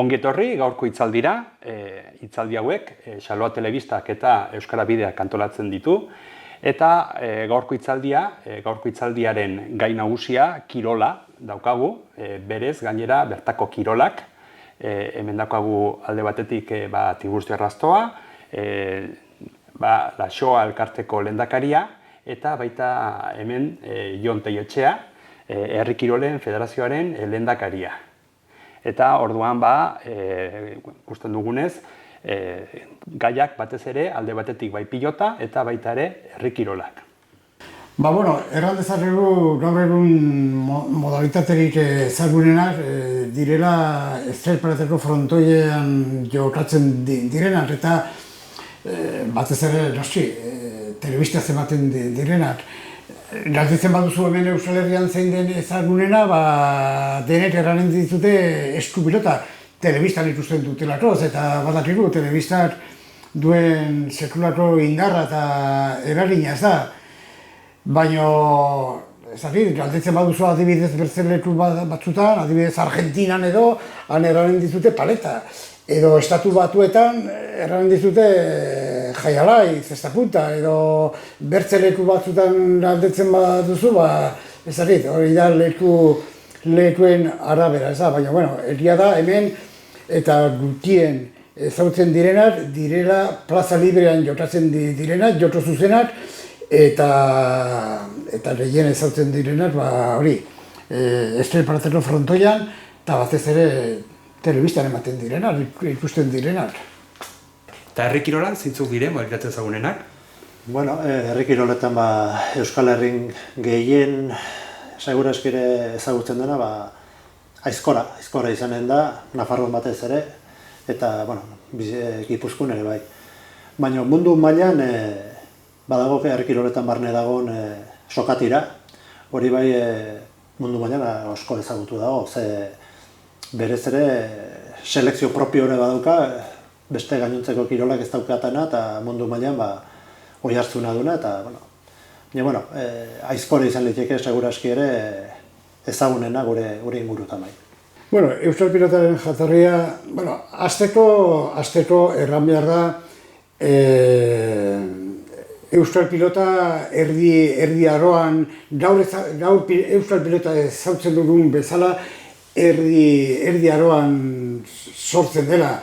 Ongietorri gaurko hitzaldira, hitzaldi hauek Xaloa Telebistak eta Euskara Bideak antolatzen ditu, eta gaurko hitzaldiaren gai nagusia kirola daukagu, berez gainera bertako kirolak, hemen daukagu alde batetik Tiburcio Arrastoa, Laxoa elkarteko lehendakaria, eta baita hemen Jon Teietxea, Herri Kirolen Federazioaren lehendakaria. Eta orduan ikusten dugunez, gaiak batez ere alde batetik bai pilota eta baita ere herri kirolak. Erran dezakegu gaur egun modalitaterik ezagunenak direla estrelparateko frontoian jokatzen direnak eta batez ere noski telebistaz ematen direnak. Galdetzen baduzu hemen Euskal Herrian zein den ezagunena, denek erranen dituzte eskupilota telebistan ikusten dutelako, eta badakigu telebistak duen sekulako indarra eta eragina ez da. Baina, galdetzen baduzu adibidez bertzeleku batzutan, adibidez Argentinan edo, han erranen dituzte paleta. Edo Estatu Batuetan erranen dituzte jaialai, zestapunta, edo bertzeleku batzutan galdetzen baduzu, hori da lekuen arabera, baina, egia da hemen eta gutien ezautzen direnak, direla plaza librean jokatzen direnak, joko zuzenak, eta gehien ezautzen direnak, estrelparateko frontoian, eta batez ere telebistan ematen direnak, ikusten direnak. Eta herri kirolan zintzuk dire, modalitatea ezagunenak? Herri kiroletan Euskal Herrin gehien segurazki ere ezagutzen dena aizkora izanen da, Nafarroan batez ere, eta Gipuzkoan ere bai. Baina mundu mailan badago herri kiroletan barne dagoen sokatira, hori bai mundu mailan asko ezagutu dago, berez ere selekzio propio ere badauka, beste gainontzeko kirolak ez daukatena eta mundu mailan oihartzuna duna eta aizkora izan liteke segurazki ere ezagunena gure ingurutan bai. Euskal pilotaren jatorria, hasteko erran behar da Euskal pilota erdi aroan, gaur Euskal pilota ezautzen dugun bezala, erdi aroan sortzen dela,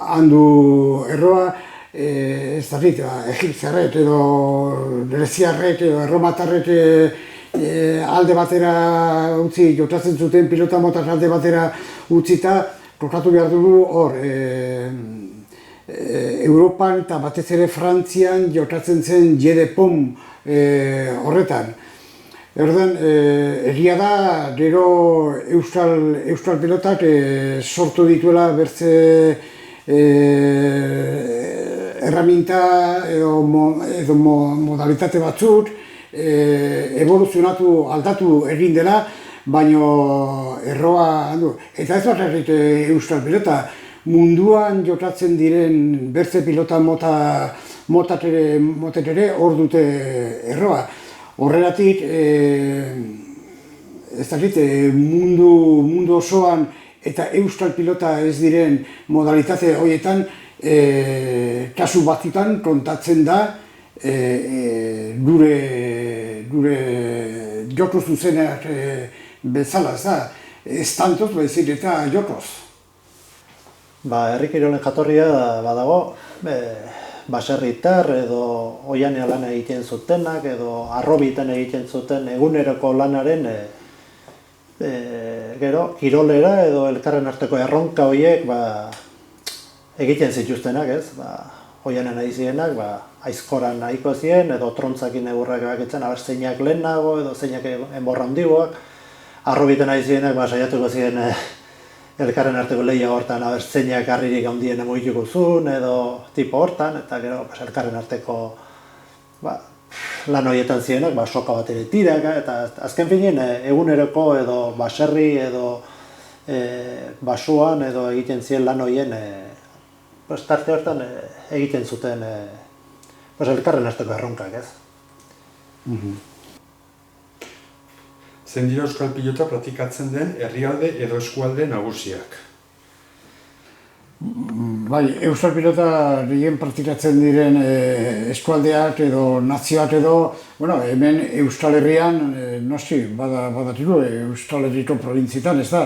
handu erroa, egipziarrek edo greziarrek edo erromatarrek alde batera utzi, jokatzen zuten pilota motak alde batera utzita, kokatu behar dugu hor, Europan eta batez ere Frantzian jokatzen zen jede pom horretan. Erden, egia da, gero Euskal pilotak sortu dituela bertze erraminta edo modalitate batzuk, evoluzionatu, aldatu egin dela, baina erroa handu. Eta ez bakarrik Euskal pilota, munduan jokatzen diren bertze pilota motak ere hor dute erroa. Horregatik, mundu osoan eta Euskal pilota ez diren modalitate horietan, kasu batzutan kontatzen da gure joko zuzenak bezala, ez tantoz, baizik eta jokoz. Herri kirolen jatorria badago, baserritar edo oianean lan egiten zutenak edo arrobitan egiten zuten eguneroko lanaren gero kirolera edo elkarren arteko erronka horiek egiten zituztenak, oianean ari zirenak, aizkoran nahiko ziren edo trontzakin egurrak bakitzen zeinak lehenago edo zeinak enborra handigoak, arrobitan ari zirenak saiatuko ziren elkarren arteko lehia hortan, zeinak harririk handien emogituko zuen, edo tipo hortan, eta gero elkarren arteko lan horietan zienak, soka bat ere tirak, eta azken finean eguneroko edo baserri edo basuan edo egiten ziren lan horien tarte hortan egiten zuten elkarren arteko erronkak, ez? Zein dira euskal pilota praktikatzen den herrialde edo eskualde nagusiak? Bai, euskal pilota gehien praktikatzen diren eskualdeak edo nazioak edo, hemen Euskal Herrian, noski, badatiru, Euskal Herriko provintzietan, ez da,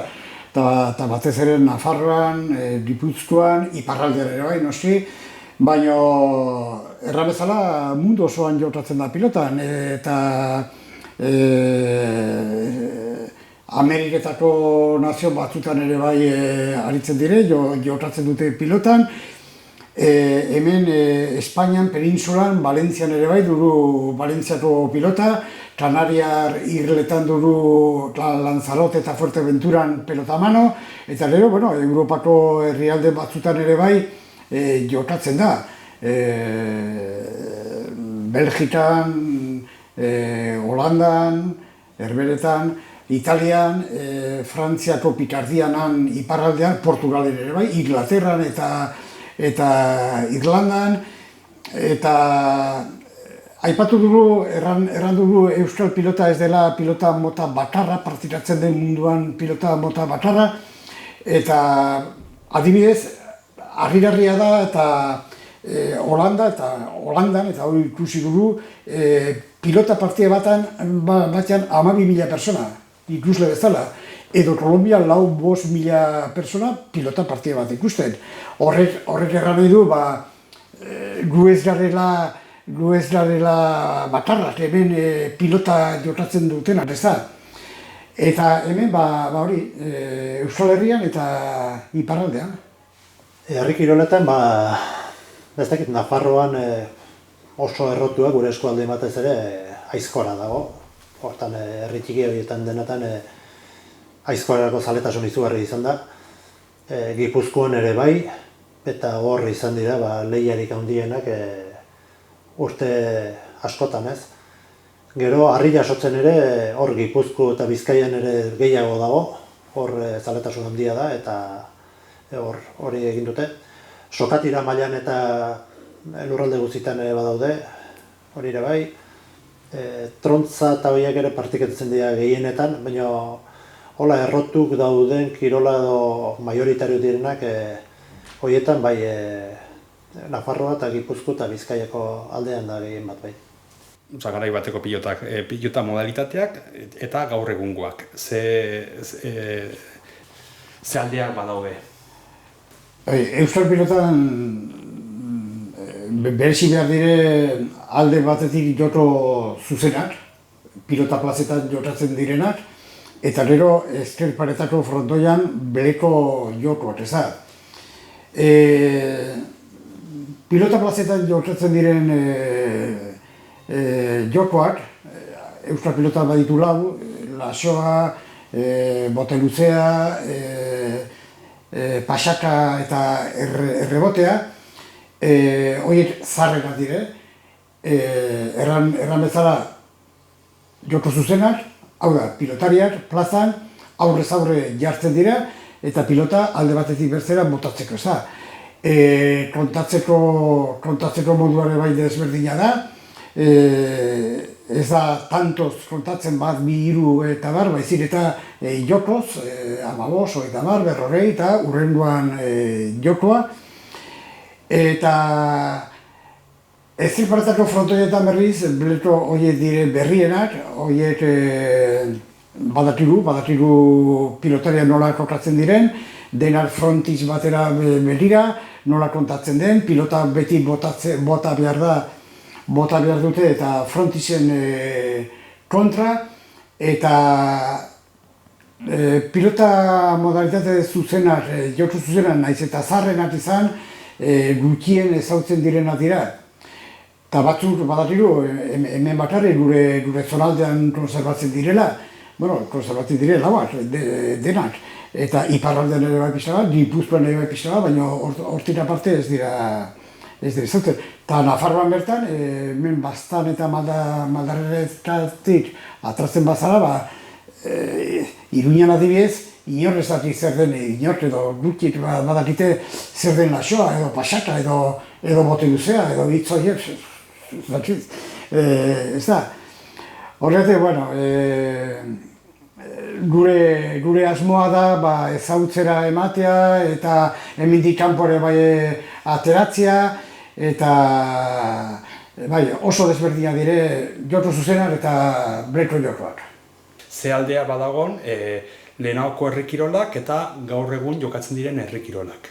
eta batez ere Nafarroan, Gipuzkoan, iparraldean ere bai, noski, baina erran bezala mundu osoan jokatzen da pilotan, eta Ameriketako nazio batzutan ere bai aritzen dire, jokatzen dute pilotan. Hemen Espainian, Penintsulan, Valentzian ere bai dugu Valentziako pilota, Kanariar irletan dugu Lanzarote eta Fuerteventuran pelota mano, eta gero, Europako herrialde batzutan ere bai jokatzen da. Belgikan, Holandan, Herberetan, Italian, Frantziako Pikardianan iparraldean, Portugalen ere bai, Inglaterran eta Irlandan, eta aipatu dugu, erran dugu euskal pilota ez dela pilota mota bakarra, praktikatzen den munduan pilota mota bakarra, eta adibidez, harrigarria da eta Holandan, eta hori ikusi dugu, pilota partida batean 12.000 persona, ikusle bezala. Edo Kolombia 4-5.000 persona pilota partida bat ikusten. Horrek erran nahi du, gu ez garela bakarrak, hemen pilota jokatzen dutenak, ez da. Eta hemen, hori, Euskal Herrian eta iparraldean. Herri kiroletan, ez dakit, Nafarroan oso errotua gure eskualde batez ere aizkora dago. Hortan, herri txiki horietan denetan aizkorako zaletasun izugarri izan da. Gipuzkoan ere bai, eta hor izan dira lehiarik handienak urte askotan, ez. Gero, harri jasotzen ere, hor Gipuzko eta Bizkaian ere gehiago dago, hor zaletasun handia da, eta hori egin dute. Sokatira mailan eta lurralde guztietan ere badaude, hori ere bai. Trontza eta horiek ere partikatzen dira gehienetan, baina hola errotuk dauden kirola edo majoritario direnak horietan bai Nafarroa eta Gipuzko eta Bizkaiako aldean da gehien bat bai. Garai bateko pilota modalitateak eta gaur egungoak. Ze aldeak badaude? Euskal pilotan berezi behar dire alde batetik joko zuzenak, pilota plazetan jokatzen direnak, eta gero ezker paretako frontoian beleko jokoak, ez da. Pilota plazetan jokatzen diren jokoak, Euskal pilota baditu lau, lasoa, boteluzea, pasaka eta errebotea, horiek zarrenak dire, erran bezala joko zuzenak, hau da, pilotariak plazan aurrez aurre jartzen dira, eta pilota alde batetik bertzera botatzeko, ez da. Kontatzeko moduare bai desberdina da, ez da tantoz kontatzen bat, bi, hiru eta bar, baizik eta jokoz, 15, eta bar, berrogei eta hurrengoan jokoa. Eta ezker paretako frontoietan berriz, beleko horiek dire berrienak, horiek badakigu pilotaria nola kokatzen diren, denak frontiz batera begira, nola kontatzen den, pilota beti bota behar dute eta frontizen kontra, eta pilota modalitate zuzenak, joko zuzenak naiz eta zarrenak izan, gutxien ezautzen direnak dira. Eta batzuk badakigu, hemen bakarrik gure zonaldean konserbatzen direla, konserbatzen direla, denak. eta iparraldean ere bai pixka bat, Gipuzkoan ere bai pixka bat, baina hortik aparte ez dira zautzen. Eta Nafarroan bertan, hemen Baztan eta Maldarretatik atratzen bazara, Iruñan adibidez, inor ez dakit zer den, inork edo gutxik badakite zer den laxoa, edo pasaka, edo bote luzea, edo hitzoiek, ez da. Horregatik, bueno, gure asmoa da ezagutzera ematea eta hemendik kanpora bai ateratzea eta oso desberdina dire jotu zuzenak eta breko jokoak. Ze aldea badagon, lehenagoko herrikirolak eta gaur egun jokatzen diren herrikirolak.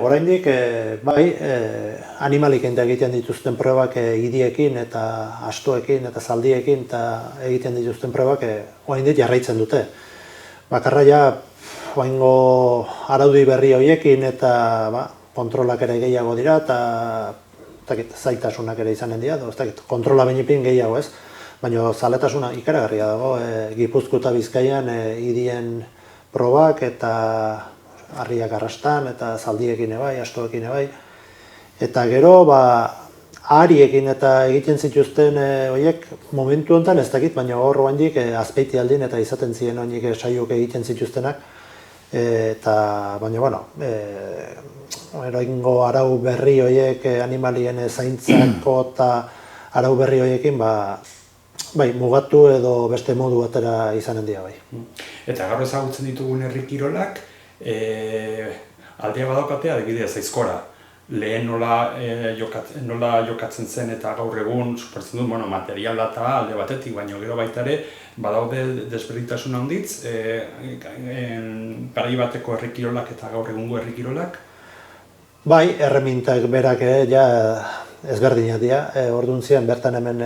Oraindik animalik egiten dituzten probak idiekin eta astoekin eta zaldiekin eta egiten dituzten probak oraindik jarraitzen dute. Bakarra ja oraingo araudi berri horiekin eta kontrolak ere gehiago dira eta zaitasunak ere izanen dira, kontrola behinipin gehiago ez. Baina zaletasuna ikaragarria dago, Gipuzko eta Bizkaian idien probak eta harriak arrastan eta zaldiekin ebai, astoekin ebai. Eta gero, ahariekin eta egiten zituzten horiek momentu honetan ez dakit, baina hor oraindik Azpeiti aldin eta izaten ziren horiek saioak egiten zituztenak. Baina, bueno, eroingo arau berri horiek animalien zaintzako eta arau berri horiekin, mugatu edo beste modu batera izanen dira bai. Eta gaur ezagutzen ditugun herrikirolak, aldea badaukate adibidez aizkora. Lehen nola jokatzen zen eta gaur egun suposatzen dut, materiala eta alde batetik, baina gero baita ere badaude desberdintasun handitz, garai bateko herrikirolak eta gaur egungo herrikirolak. Bai, erremintak berak ezberdinak dira, orduan ziren bertan hemen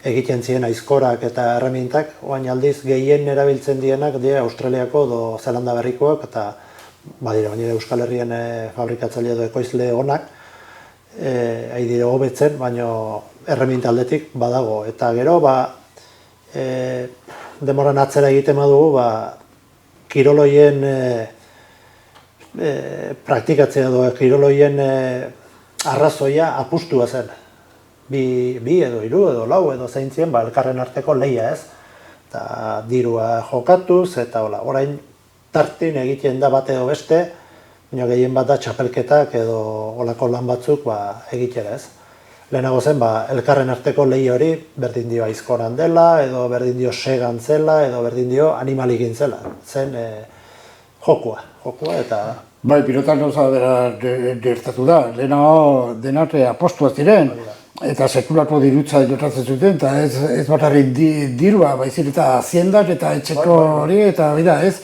egiten ziren aizkorak eta erremintak, oain aldiz gehien erabiltzen dienak dira Australiako edo Zelanda berrikoak eta badira, baina Euskal Herrian fabrikatzaile edo ekoizle onak, ari dire hobetzen, baina erreminta aldetik badago. Eta gero, demoran atzera egiten badugu, kiroloien praktikatzea edo kiroloien arrazoia apustua zen. Bi edo hiru edo lau edo zeintzien elkarren arteko lehia ez. Eta dirua jokatuz eta orain tartin egiten da bat edo beste, baina gehien bat da txapelketak edo olako lan batzuk egitera ez. Lehenago zen elkarren arteko lehia hori berdin dio aizkoran dela, edo berdin dio segan zela, edo berdin dio animalikin zela. Zen jokua eta... Bai, pilotan gauza gertatu da. Lehenago denak apostuak ziren. Eta sekulako dirutza jotatzen zuten, eta ez bakarrik dirua, baizik eta haziendak eta etxeko hori, eta ez.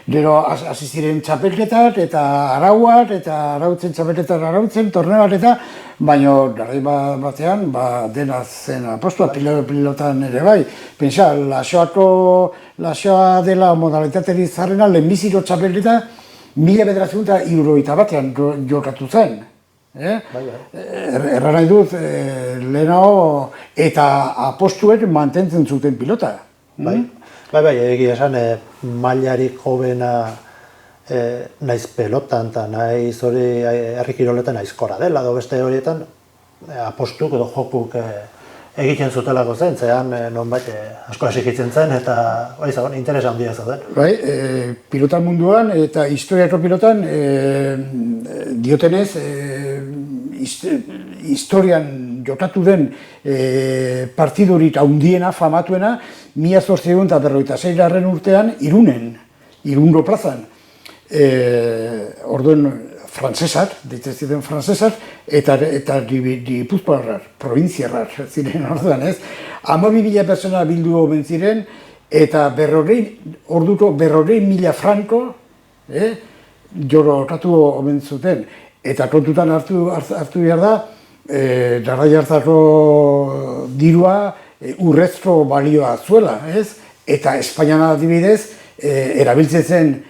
Gero hasi ziren txapelketak eta arauak, eta arautzen txapelketak arautzen, torneoak eta, baina garai batean dena zen apostua pilotan ere bai. Pentsa, laxoa dela modalitaterik zarrena, lehenbiziko txapelketa 1970 batean jokatu zen. Erra nahi dut, lehenago eta apostuek mantentzen zuten pilota. Bai, egia esan, mailarik hobena naiz pelotan eta naiz hori herrikiroletan aizkora dela, edo beste horietan apostuk edo jokuk egiten zutelako zen, zean nonbait asko esikitzen zen eta interes handia zaten. Bai, pilotan munduan eta historiako pilotan diotenez, historian jokatu den partidurik handiena, famatuena, 1856 urtean Irungo plazan. Orduen frantsesak, deitzen ziren frantsesak, eta Gipuzkoarrak, probintziarrak ziren orduan, ez? 12.000 pertsona bildu omen ziren, eta orduko 40.000 franko jorokatu omen zuten. Eta kontutan hartu behar da, garai hartako dirua urrezko balioa zuela, ez? Eta Espainian adibidez, erabiltzen zen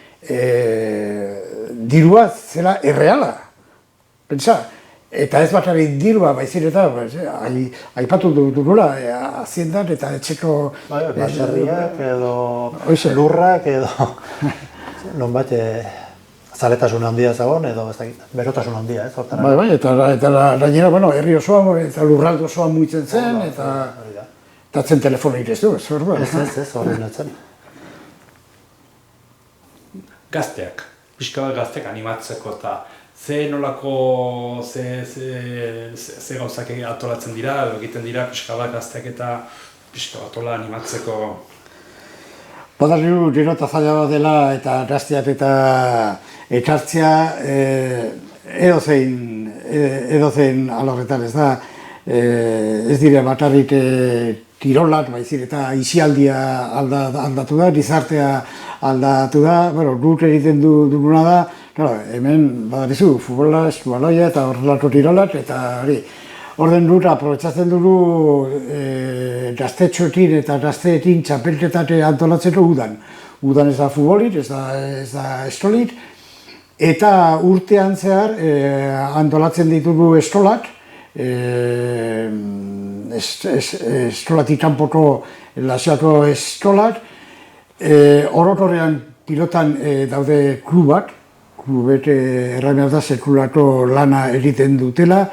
dirua zela erreala. Pentsa, Eta ez bakarrik dirua, baizik eta aipatu dugula, haziendan eta etxeko... Baserriak edo lurrak edo nonbait zaletasun handia zagon edo berotasun handia, ez hortara. Bai, eta gainera, herri osoa eta lurralde osoa muitzen zen, eta zen telefonik ez du, ez hor ba. Ez, horren etzen. Gazteak, pixka bat gazteak animatzeko eta ze nolako, ze gauzak atolatzen dira, edo egiten dira pixka bat gazteak eta pixka bat hola animatzeko. Badakigu gero eta zaila bat dela eta gazteak eta ekartzea edozein alorretan, ez da, ez dira bakarrik kirolak, baizik eta isialdia aldatu da, gizartea aldatu da, guk egiten duguna da, hemen badakizu futbola, eskubaloia eta horrelako kirolak, eta hori. Orden dut, aprobetsatzen dugu gaztetxoekin eta gazteekin txapelketate antolatzeko udan. Udan ez da futbolit, ez da estolit, eta urtean zehar antolatzen ditugu estolak, estolatik kanpoko laziako estolak, orokorrean pilotan daude klubak, klubek erraimea da sekulako lana egiten dutela,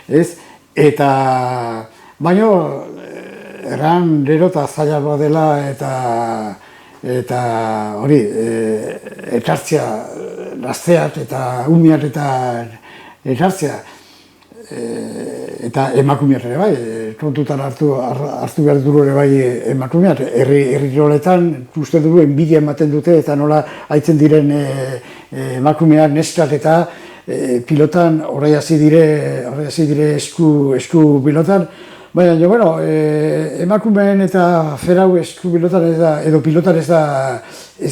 ez? Eta, baino, erran gero eta zailagoa dela eta hori, ekartzea gazteak eta umiak eta ekartzea. Eta emakumeak ere bai, kontutan hartu behar dugu ere bai emakumeak. Herri kiroletan uste dugu enbidia ematen dute eta nola haitzen diren emakumeak neskak eta pilotan horrei hasi dire esku pilotan, baina emakumeen eta ferau esku pilotan edo pilotan ez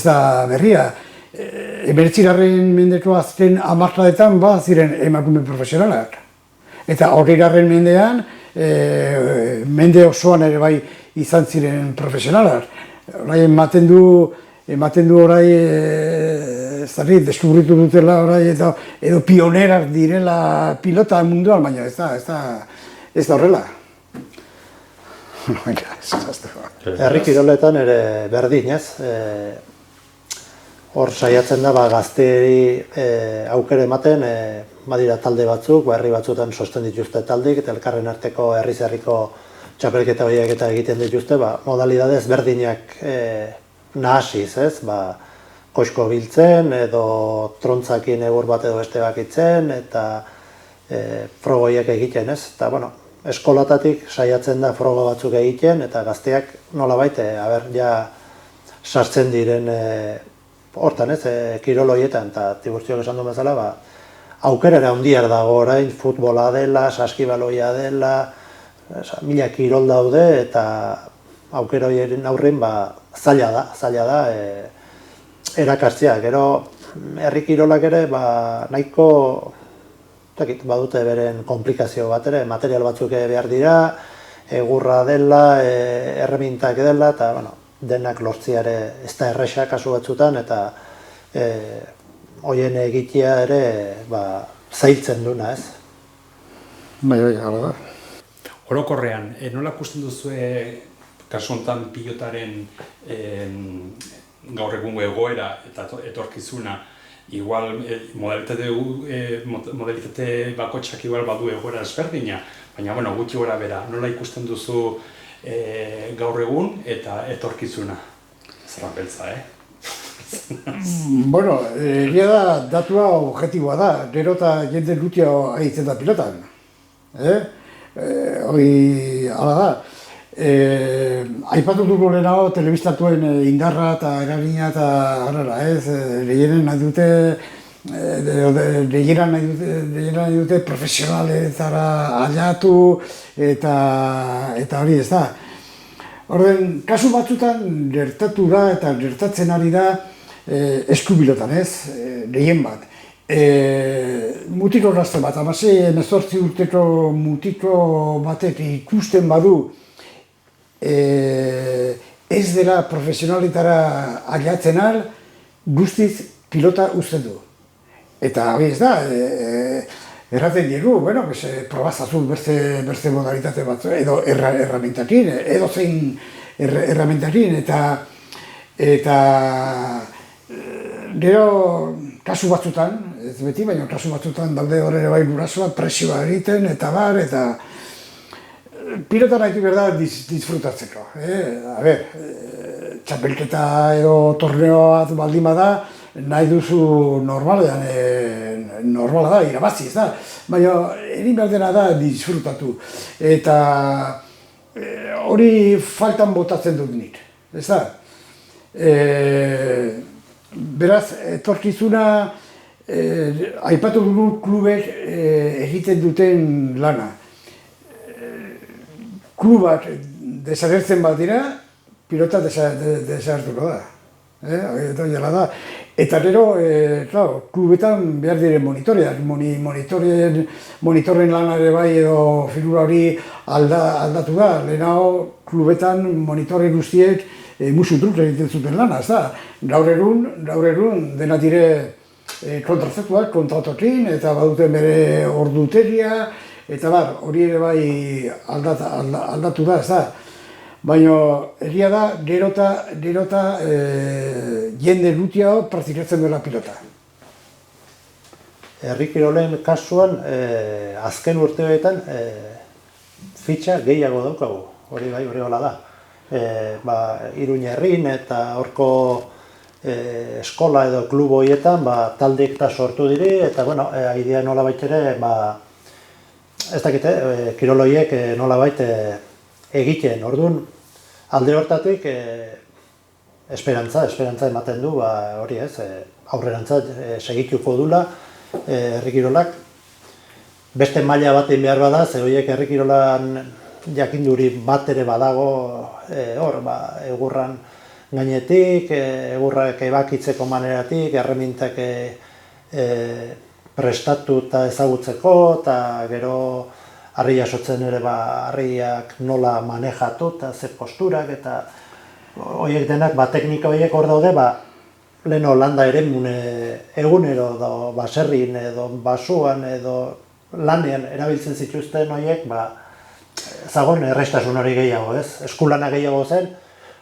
da berria. 19. mendeko azken hamarkadetan ziren emakume profesionalak. Eta 20. mendean, mende osoan ere bai izan ziren profesionalak. Ematen du orai, deskubritu dutela orai edo pionerak direla pilota munduan, baina ez da horrela. Herri kiroletan ere berdin, ez? Hor saiatzen da gazteei aukera ematen, badira talde batzuk, herri batzuetan sosten dituzte taldik, eta elkarren arteko herriz-herriko txapelketa horiek eta egiten dituzte, modalidade ezberdinak nahasiz, ez? Koizko biltzen, edo trontzakin egur bat edo beste bakitzen, eta frogoiek egiten, ez? Eta, eskolatatik saiatzen da frogo batzuk egiten, eta gazteak nolabait, sartzen diren hortan, ez? Kirol horietan, eta Tiburtziok esan duen bezala, aukerera handiak dago orain, futbola dela, saskibaloia dela, 1000 kirol daude, eta aukera horien aurrein zaila da erakartzea. Gero herri kirolak ere nahiko badute beren komplikazio bat ere, material batzuk behar dira, egurra dela, erremintak dela, eta denak lortzea ere ez da erresa kasu batzutan, eta horien egitea ere zailtzen duna, ez? Bai, hala da. Orokorrean, nola ikusten duzue kasu honetan pilotaren gaur egungo egoera eta etorkizuna, igual modalitate bakotxak igual badu egoera ezberdina, baina gutxi gora bera, nola ikusten duzu gaur egun eta etorkizuna? Zerran beltza, egia da, datua objektiboa da, gero eta jende lutia haitzen da pilotan. Hori, hala da. Aipatu dugu lehenago telebistatuen indarra eta eragina eta harrera, ez? Lehienen nahi dute profesionaletara aliatu eta hori ez da. Orden, kasu batzutan gertatu da eta gertatzen ari da eskubilotan, ez? Lehien bat. Mutiko gazte bat, 18 urteko mutiko batek ikusten badu ez dela profesionaletara aliatzen al, guztiz pilota uzten du. Eta hori ez da, erraten diegu, bueno, probazazu beste modalitate batzu, edo erramentakin, edo zein erramentakin, eta gero kasu batzutan, ez beti, baina kasu batzutan daude hor ere bai gurasoak presioa egiten, eta bar, eta pilota nahi berda disfrutatzeko. A ber, txapelketa edo torneoa baldin bada, nahi duzu normala da, irabazi, ez da. Baina, egin behar dena da disfrutatu. Eta hori faltan botatzen dut nik, ez da. Beraz, etorkizuna, aipatu dugu klubek egiten duten lana. Klubak desagertzen bat dira, pilota desagertuko da. Eta gero, klubetan behar diren monitoreak, monitoren lan ere bai edo figura hori aldatu da. Lehenago, klubetan monitore guztiek musu truk egiten zuten lana, ez da. Gaur egun dena dire kontratatuak, kontratokin, eta baduten bere ordutegia, eta hori ere bai aldatu da, ez da. Baina, egia da, gerota jende lutia praktikatzen duela pilota. Herri kirolen kasuan, azken urteetan fitxa gehiago daukagu, hori bai, hori hola da. Iruña herrin eta horko eskola edo klub horietan taldeek eta sortu diri, eta aidea nolabait ere, ez dakite, kiroloiek nolabait egiten, orduan, alde hortatik esperantza ematen du, hori ez, aurrerantza segituko dula herri kirolak. Beste maila batein behar bada, ze horiek herri kirolan jakinduri bat ere badago, egurran gainetik, egurrak ebakitzeko maneratik, erremintak prestatu eta ezagutzeko, eta gero harri jasotzen ere harriak nola manejatu eta ze posturak, eta horiek denak, teknika horiek hor daude, leheno landa ere egunero edo baserrin edo basuan edo lanean erabiltzen zituzten horiek, zagon errestasun hori gehiago, ez? Eskulana gehiago zen,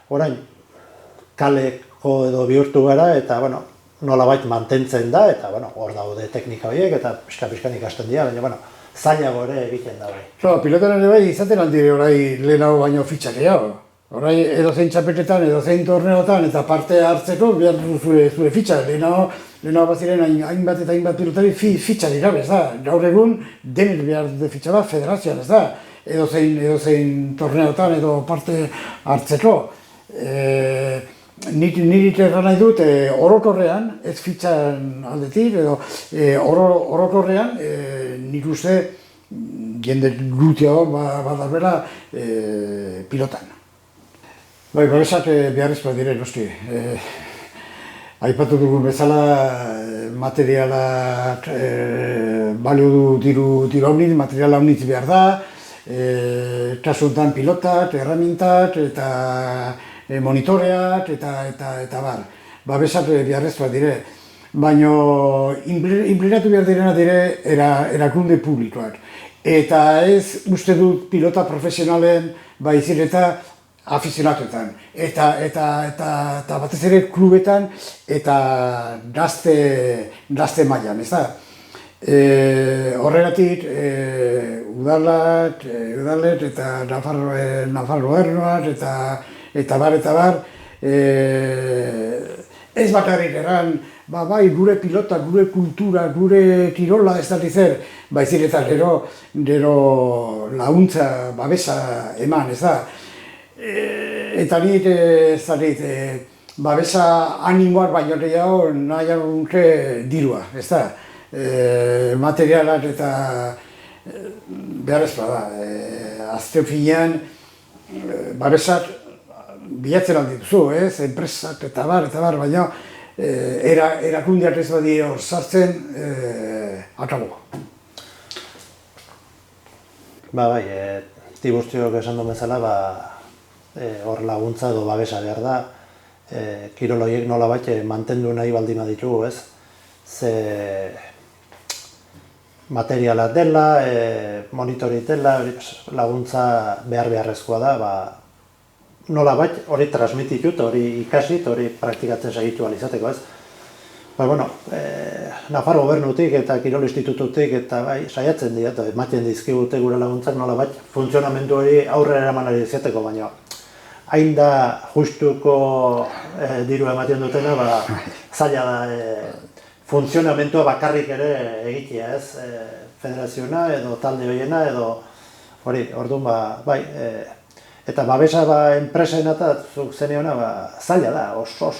orain kaleko edo bihurtu gara, eta nolabait mantentzen da, eta hor daude teknika horiek, eta pixka-pixkan ikasten dira, baina zailago ere egiten da hori. Pilotan ere bai izaten aldire orai lehenago baino fitxak gehiago. Orai edozein txapelketan, edozein torneotan, eta parte hartzeko behar zure fitxa. Lehenago baziren hainbat eta hainbat pilotari fitxa dira, ez da. Gaur egun denek behar dute fitxa bat federazioan, ez da. Edozein torneotan edo parte hartzeko. Niri erran nahi dut, orokorrean, ez fitxan aldetik, edo orokorrean, nik uste jende lutia badarbera pilotan. Babesak beharrezkoak dire, noski. Aipatu dugun bezala, materialak balio du diru haunitz, materiala haunitz behar da, kasu honetan pilotak, erramintak, eta monitoreak eta bar. Babesak beharrezkoak dire. Baina inplikatu behar direna dire erakunde publikoak. Eta ez uste dut pilota profesionalen baizik eta afizionatuetan. Eta batez ere klubetan eta gazte mailan, ez da? Horregatik udalet eta Nafarro Gobernuak eta bar, ez bakarrik erran, bai, gure pilota, gure kultura, gure kirola ez dati zer, baizik eta gero laguntza, babesa eman, ez da. Eta nik ez dati, babesa animoak baino gehiago nahian nuke dirua, ez da. Materialak eta beharrezkoa da. Azken finean, babesak bilatzen aldituzu, enpresak eta bar, baina erakundeak ez badi hor sartzen, akabo. Bai, Tiburtiok esan duen bezala, hor laguntza edo babesa behar da, kiroloiek nolabait mantendu nahi baldin baditugu, ez? Ze materiala dela, monitori dela, laguntza beharrezkoa da, nola hori transmititut, hori ikasit, hori praktikatzen segitu izateko, ez? Bueno, Nafar gobernutik eta Kirol Institututik eta saiatzen dira, eta ematen dizkigute gure laguntzak nola funtzionamendu hori aurrera eramanari izateko, baina hain da justuko diru ematen dutena, zaila da funtzionamentua bakarrik ere egitea, ez? Federazioa edo talde horiena edo hori, orduan eta babesa enpresen eta zuk zeneona zaila da, oso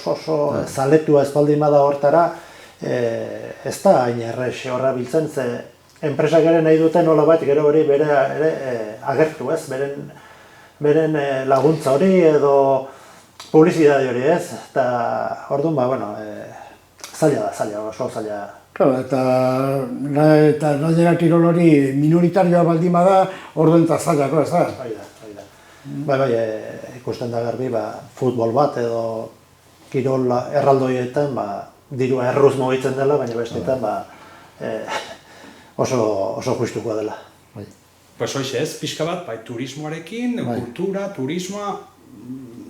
zaletua espaldin bada hortara, ez da hain errexe horra biltzen, ze enpresak ere nahi duten nola bat gero hori bere ere agertu, ez? Beren laguntza hori edo publizitate hori, ez? Eta orduan, zaila da, oso zaila. Claro, eta gainera kirol hori minoritarioa baldin bada, orduan eta zailako, ez da? Ikusten da garbi, futbol bat edo kirol erraldoietan dirua erruz mugitzen dela, baina bestetan oso justukoa dela. Pues hoxe ez, pixka bat, turismoarekin, kultura, turismoa,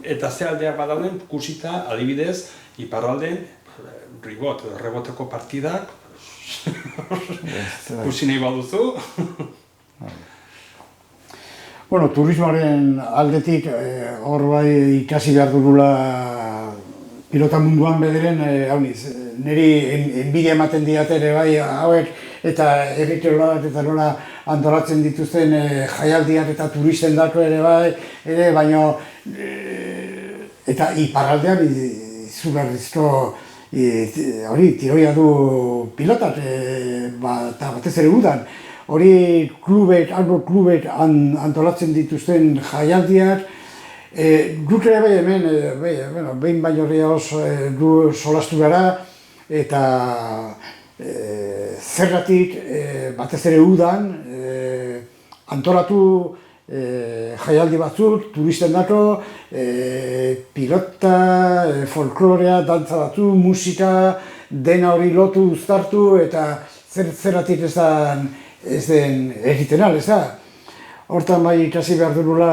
eta ze aldeak badauden, kusita, adibidez, iparralden, reboteko partidak, kusi nahi baduzu. Bueno, turismoaren aldetik hor bai ikasi behar dugula pilota munduan bederen, niri enbidia ematen diate ere bai hauek eta herrikirolak eta nola antolatzen dituzten jaialdiak eta turisten dako ere bai, baina eta iparraldean izugarrizko hori tiroia du pilotak eta batez ere udan. Hori albo klubek antolatzen dituzten jaialdiak, guk ere bai hemen, behin baino gu solastu gara, eta zergatik batez ere udan antolatu jaialdi batzuk, turisten dako, pilota, folklorea, dantza batzu, musika, dena hori lotu uztartu, eta zergatik ez den egiten ez da. Hortan bai ikasi behar dugula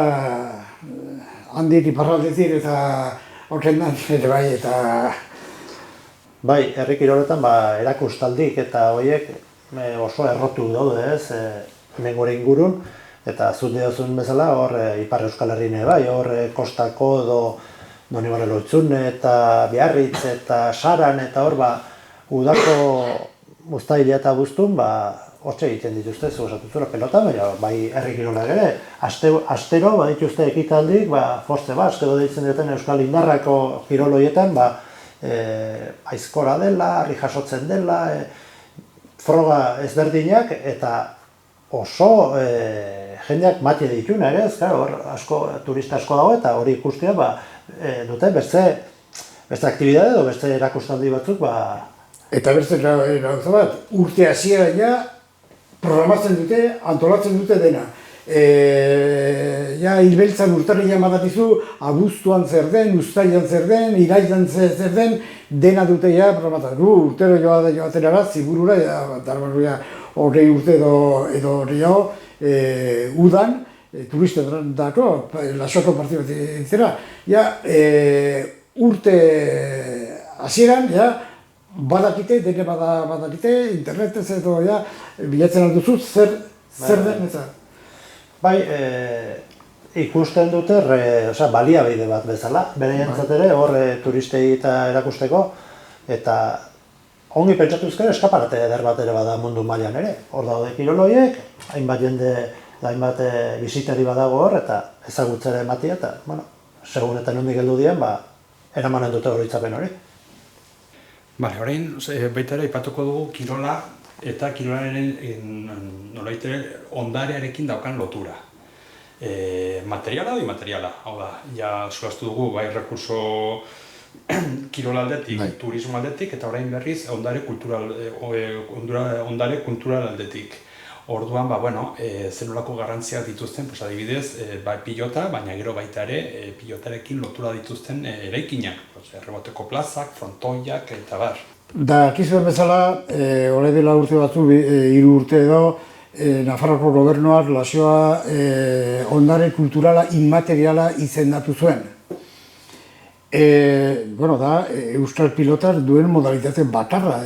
handik iparraldetik eta horrendan ere bai eta... Bai, herri kiroletan erakustaldik eta horiek oso errotu daude ez, hemen gure ingurun, eta zut diozun bezala hor Ipar Euskal Herrien bai, hor Kostako edo Donibane Loitzune eta Biarritz eta Saran eta hor udako uztaila eta guztun hortxe egiten dituzte, zuzatuzura pelota, bai herri kirolak ere. Astero badituzte ekitaldik, Forze Bask edo deitzen duten Euskal Indarrako kiroloietan, aizkora dela, harri jasotzen dela, froga ezberdinak eta oso jendeak matie dituna ere, hor turista asko dago eta hori ikustea dute beste aktibidade edo beste erakustaldi batzuk. Eta beste gauza bat, urte hasiera programatzen dute, antolatzen dute dena. Hilbeltzan urtarrilean badatizu, abuztuan zer den, uztailan zer den, irailan zer den, dena dute programatzen. Urtero joaten ara, ziburura, darbarruia horrei urte edo gehiago, udan, turisten dako, lasoko partidu bat entzera, urte hasieran, badakite, dene badakite, internetez edo bilatzen alduzu, zer den ez da? Bai, ikusten dute baliabide bat bezala, bereientzat ere, hor turistei eta erakusteko, eta ongi pentsatuzkera eskaparate eder bat ere bada mundu mailan ere. Hor daude kiroloiek, hainbat jende, hainbat bisitari badago hor, eta ezagutzera ematia, eta, segun eta nondik heldu dian, eramanen dute oroitzapen hori. Orain, baita ere, ipatuko dugu kirola eta kirolaren ondarearekin daukan lotura. Materiala edo imateriala, hau da, solastu dugu, bai rekurso kirola aldetik, turismo aldetik, eta orain berriz ondare kultural aldetik. Orduan, zenolako garrantziak dituzten, adibidez, pilota, baina gero baita ere pilotarekin lotura dituzten eraikinak. Erreboteko plazak, frontoiak eta bar. Dakizuen bezala, orain dela urte batzu, 3 urte edo, Nafarroko gobernuak Lasioa ondare kulturala inmateriala izendatu zuen. Da, euskal pilotar duen modalitate bakarra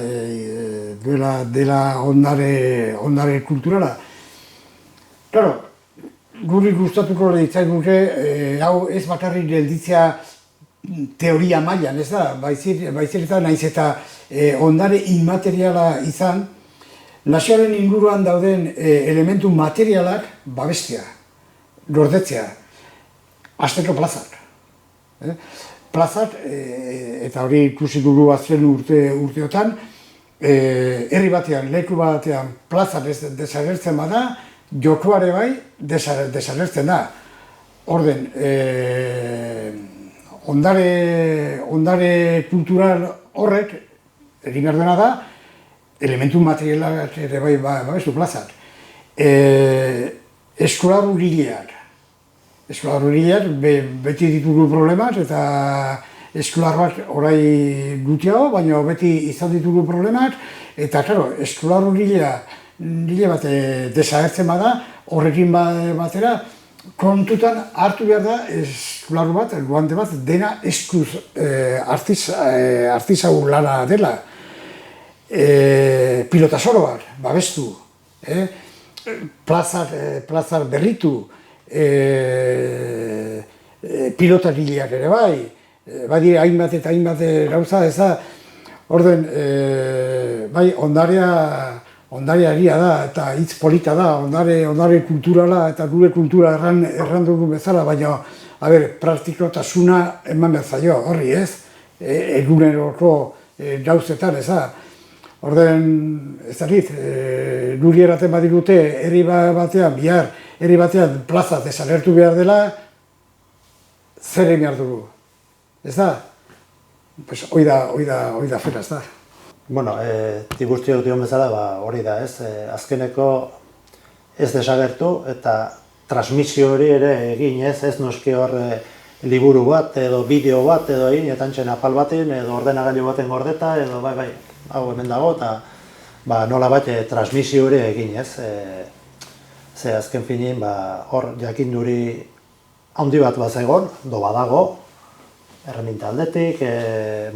dela ondare kulturala. Claro, guri gustatuko litzaiguke hau ez bakarrik gelditzea teoria mailan, ez da, baizik eta naiz eta ondare inmateriala izan, Lasioaren inguruan dauden elementu materialak babestea, gordetzea, hasteko plazak. Plazak, eta hori ikusi dugu azken urteotan, herri batean, leku batean plazak desagertzen bada, jokoare bai desagertzen da. Orden, ondare kultural horrek egin behar dena da, elementu materialak ere bai babestu plazak. Eskolarrugileak. Eskolarrugileak beti ditugu problemak eta eskolar bat orai gutiago, baina beti izan ditugu problemak eta, claro, eskolarrugilea bat desagertzen bada, horrekin batera, kontutan hartu behar da eskolarru bat, guante bat, dena eskuz artizau lana dela. Pilota soroak, babestu, plazak berritu, pilotagileak ere bai, badire hainbat eta hainbat gauza, ez da, orden, bai, ondarea egia da, eta hitz polita da, ondare kulturala, eta gure kultura erran dugu bezala, baina, praktikotasuna eman behar zaio, horri ez, eguneroko gauzetan, ez da. Orden, ez dakit, guri eraten badirute herri batean plaza desagertu behar dela, zer egin behar dugu, ez da? Pues hoi da fera, ez da? Bueno, ti guztiok dion bezala, hori da, ez? Azkeneko ez desagertu eta transmisio hori ere egin, ez noski hor liburu bat edo bideo bat edo egin, eta antxen apal baten edo ordenagailu baten gordeta edo bai, hau hemen dago, eta nola bat transmisio hori egin, ez? Ze azken finean, hor jakinduri handi bat bazegon, do badago, erreminta aldetik,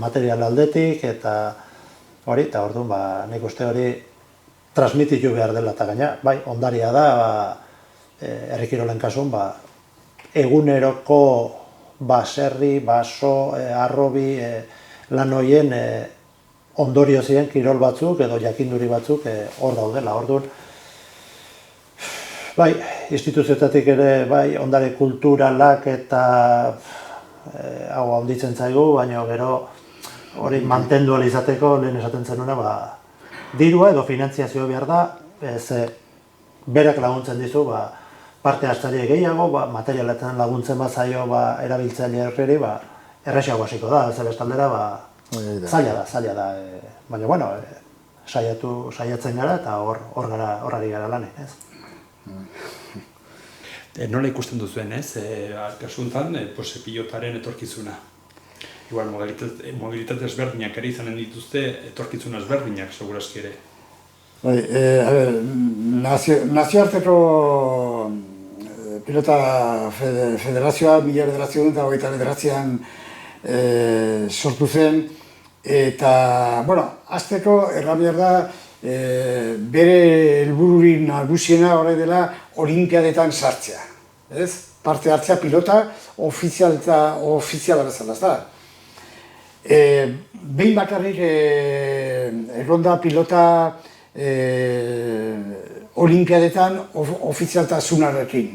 material aldetik, eta hori, eta orduan, nik uste hori transmititu behar dela, eta gaina, bai, ondaria da, herri kirolen kasun, eguneroko baserri, baso, arrobi, lan horien ondorio ziren kirol batzuk edo jakinduri batzuk hor daudela. Orduan, bai, instituzioetatik ere, bai, ondare kulturalak eta hau handitzen zaigu, baina gero hori mantendu ahal izateko lehen esaten zenuna, dirua edo finantziazioa behar da, berak laguntzen dizu, parte hartzaile gehiago, materialetan laguntzen bazaio erabiltzaile horreri, erraxago hasiko da, ez bestaldera, zaila da, baina, bueno, saiatzen gara eta horrari gara lanen, ez? Nola ikusten duzuen, ez? Kasuntan, pilotaren etorkizuna. Igual, modalitate ezberdinak ere izanen dituzte, etorkizuna ezberdinak, segurazki ere. Nazioarteko pilota federazioa, 1929an sortu zen, eta, hasteko erran behar da, bere helbururik nagusiena horre dela olimpiadetan sartzea. Parte hartzea pilota ofiziala bezala, ez da. Behin bakarrik erronda pilota olimpiadetan ofizialtasunarekin.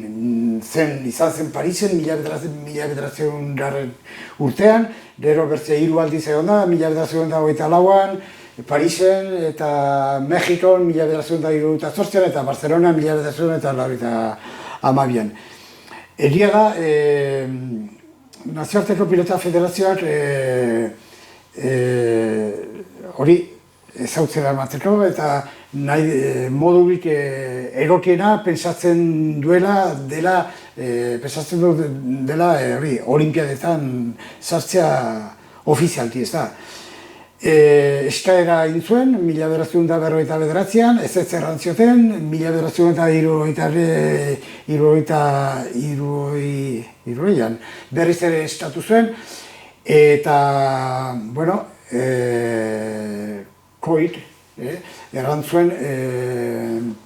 Izan zen Parisen, 1900 urtean, gero bertzea 3 aldiz egon da, 1924an, Parisen eta Mexikon 1978an eta Barcelona 1982an. Egia da, Nazioarteko Pilota Federazioak hori ezautzera emateko eta modurik egokiena pentsatzen dela olimpiadetan sartzea ofizialki, ez da. Eskaera egin zuen, 1959an, ez erran zioten, 1963an berriz ere estatu zuen, eta, bueno, koit, erran zuen,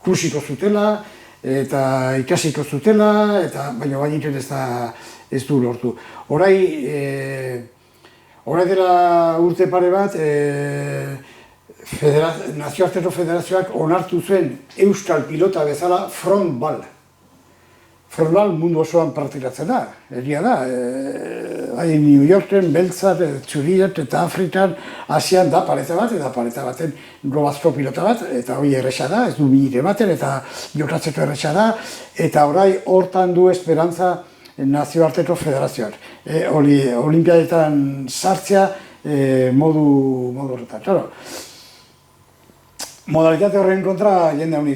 kusiko zutela, eta ikasiko zutela, baina bainiten ez du lortu. Horai dela urte pare bat, Nazioarteko Federazioak onartu zuen euskal pilota bezala frontball. Frontball mundu osoan praktikatzen da, egia da. New Yorken, Beltzat, Txuriat eta Afrikan, Asian da pareta bat, eta pareta baten globazko pilota bat, eta hori erresa da, ez du minik ematen, eta jokatzeko erresa da, eta orai hortan du esperantza Nazioarteko Federazioak. Olimpiadetan sartzea modu horretan. Claro, modalitate horren kontra jende honi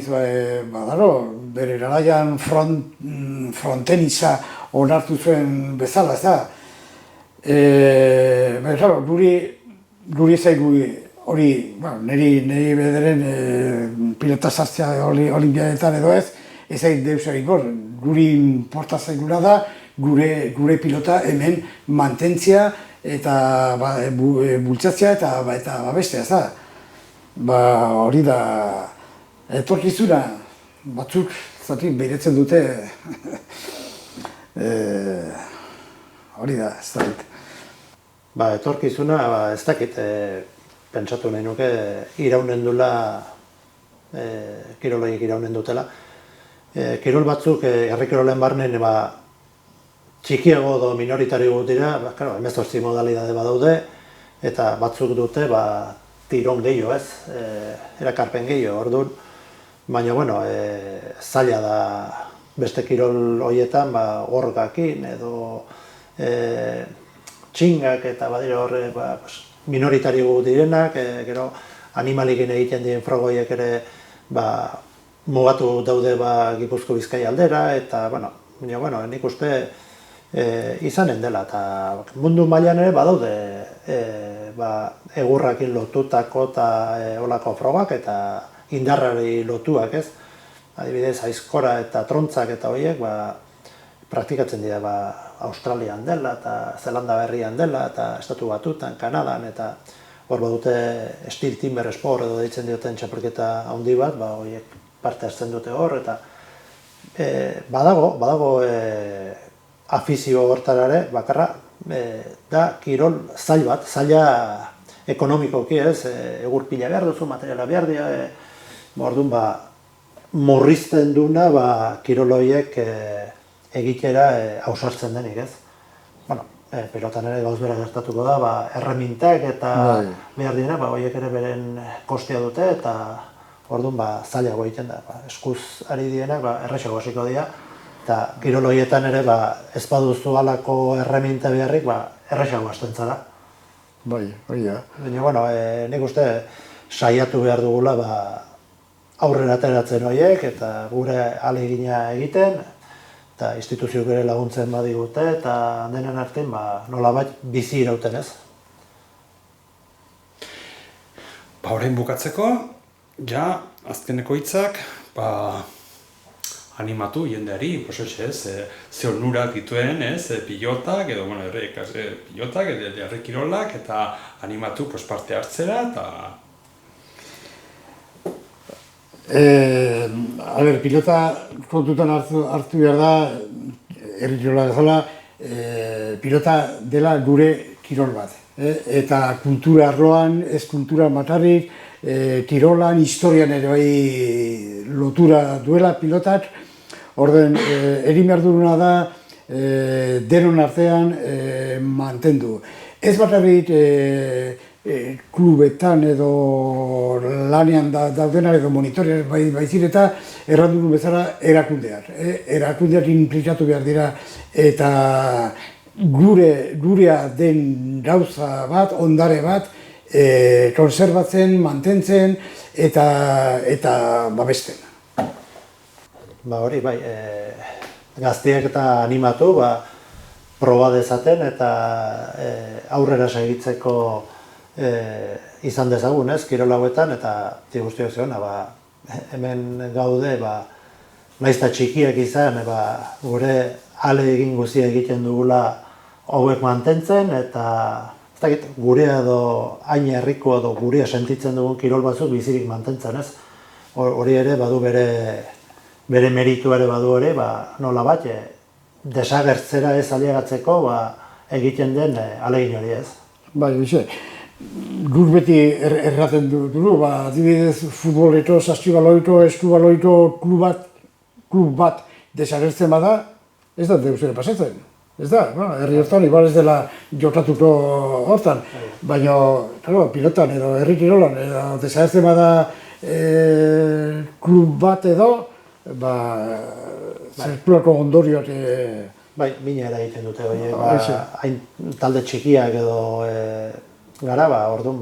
badaro, bere garaian frontenisa onartu zuen bezala, ez da. Claro, guri zaigu hori, niri bederen pilota sartzea olimpiadetan edo ez egin deus egin guri porta zaiguna da, gure pilota hemen mantentzia eta bultzatzea eta babestea, ez da. Hori da, etorkizuna batzuk behiretzen dute, hori da, ez da. Etorkizuna, ez dakit, pentsatu nahi nuke, iraunen dula, kiroloiek iraunen dutela. Kirol batzuk, herri kirolen barnen, txikiago edo minoritari dira, 18 modalidade badaude, eta batzuk dute tiron gehiago ez, erakarpen gehiago, orduan. Baina, bueno, zaila da beste kirol horietan, gorgakin edo txingak eta badira horre minoritari direnak, gero animalikin egiten diren frogoiek ere mugatu daude Gipuzko Bizkaia aldera, eta, nik uste izanen dela, eta mundu mailan ere badaude egurrakin lotutako eta olako frogak eta indarrari lotuak, ez? Adibidez, aizkora eta trontzak eta horiek praktikatzen dira Australian dela, eta Zelanda Berrian dela, eta Estatu Batutan, Kanadan, eta hor badute Steel Timber Sport edo deitzen dioten txapelketa handi bat, horiek parte hartzen dute hor, eta badago afizio hortarare, bakarra, da kirol zail bat, zaila ekonomikoki ez, egur pila behar duzu, materiala behar dira, orduan morrizten duna kiroloiek egitera ausartzen denik ez. Pelotan ere gauz bera gertatuko da, erremintak eta behar dira, horiek ere beren kostia dute, eta orduan zailago egiten da. Eskuz ari dienak errexago hasiko dira, eta kirol horietan ere ez baduzu halako erreminta beharrik, errexago hasten zara. Hori da. Baina, nik uste saiatu behar dugula aurrera ateratzen horiek, eta gure ahalegina egiten, eta instituzioak ere laguntzen badigute, eta denen artean nolabait bizi irauten ez. Orain bukatzeko, azkeneko hitzak, animatu jendeari, ze onurak dituen, pilotak, edo pilotak, herri kirolak, eta animatu parte hartzera, eta... Pilota kontutan hartu behar da, herri kirola bezala, pilota dela gure kirol bat. Eta kultura arloan, ez kultura matarrik, kirolan, historian ere lotura duela pilotak. Orden, egin behar duruna da, denon artean mantendu. Ez bakarrik klubetan edo lanean daudenak edo monitorean baizik eta errandun bezala erakundeak. Erakundeak implikatu behar dira eta gurea den gauza bat, ondare bat, konserbatzen, mantentzen eta babesten. Hori, gazteak eta animatu, proba dezaten eta aurrera segitzeko izan dezagun, ez, kirol hauetan, eta guztiok zeona, hemen gaude, nahiz eta txikiak izan, gure ale egin guztia egiten dugula hauek mantentzen, eta ez dakit, gurea edo hain herriko edo gurea sentitzen dugun kirol batzuk bizirik mantentzen, ez? Hori ere badu bere meritu ere badu ere, nola bat, desagertzera ez aliagatzeko egiten den ahalegin hori, ez? Bai, bize, guk beti erraten dugu, adibidez futboleto, saskibaloito, eskubaloito klub bat desagertzen bada, ez da deus ere pasatzen. Ez da, herri hortan, igual ez dela jotatuko hortan, baina, pilotan edo herri kirolan, edo desagertzen bada klub bat edo, zerkulako ondorioak... Bai, mina eragiten dute, hain talde txikiak edo gara, orduan,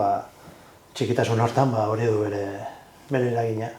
txikitasun hortan hori du bere eragina.